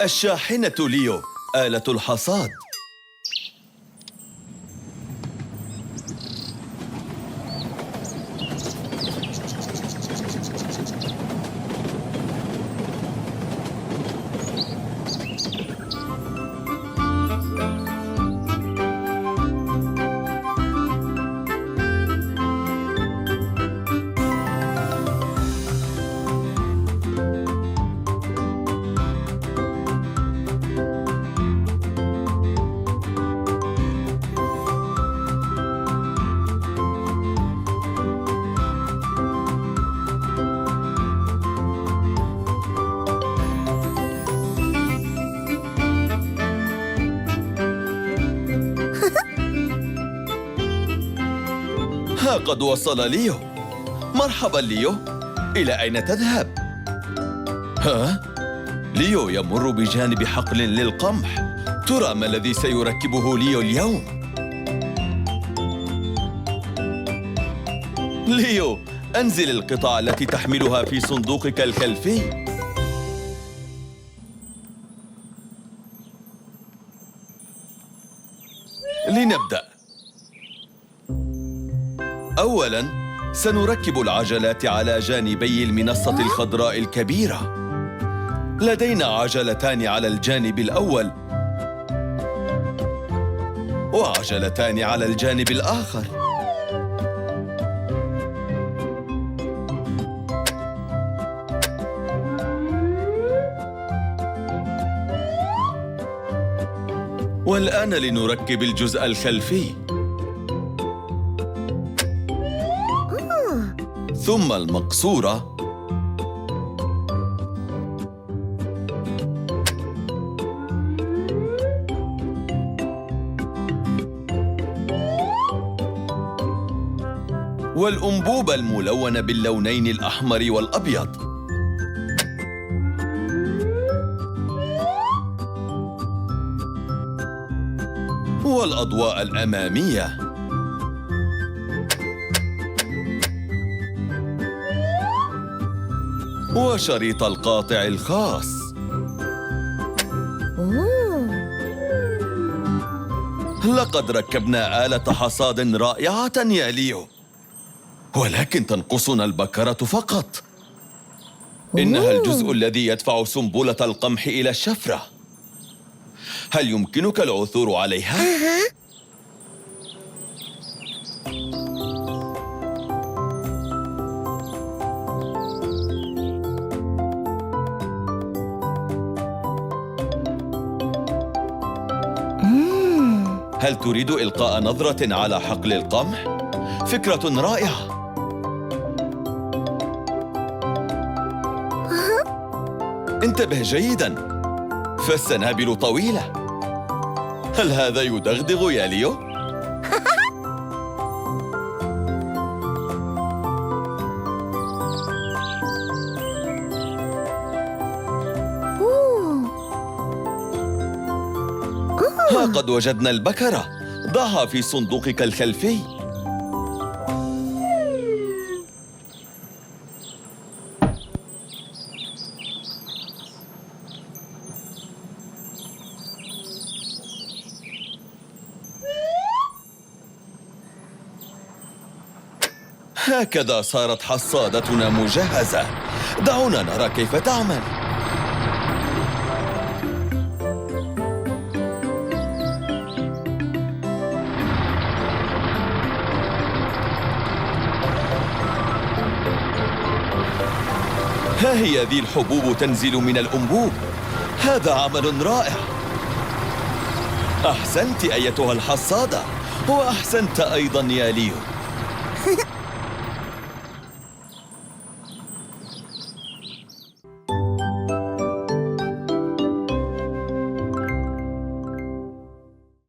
الشاحنة ليو، آلة الحصاد. ها قد وصل ليو. مرحبا ليو، إلى أين تذهب؟ ها؟ ليو يمر بجانب حقل للقمح. ترى ما الذي سيركبه ليو اليوم؟ ليو، أنزل القطع التي تحملها في صندوقك الخلفي. لنبدأ. أولاً، سنركب العجلات على جانبي المنصة الخضراء الكبيرة. لدينا عجلتان على الجانب الأول وعجلتان على الجانب الآخر. والآن لنركب الجزء الخلفي، ثم المقصورة، والأنبوبة الملونة باللونين الأحمر والأبيض، والأضواء الأمامية، وشريط القاطع الخاص. لقد ركبنا آلة حصاد رائعة يا ليو، ولكن تنقصنا البكرة فقط. إنها الجزء الذي يدفع سنبلة القمح إلى الشفرة. هل يمكنك العثور عليها؟ هل تريد إلقاء نظرة على حقل القمح؟ فكرة رائعة. انتبه جيداً، فالسنابل طويلة. هل هذا يدغدغ يا ليو؟ ها قد وجدنا البكرة. ضعها في صندوقك الخلفي. هكذا صارت حصادتنا مجهزة. دعونا نرى كيف تعمل. ها هي ذي الحبوب تنزل من الأنبوب. هذا عمل رائع. أحسنت أيتها الحصادة، وأحسنت أيضا يا ليو.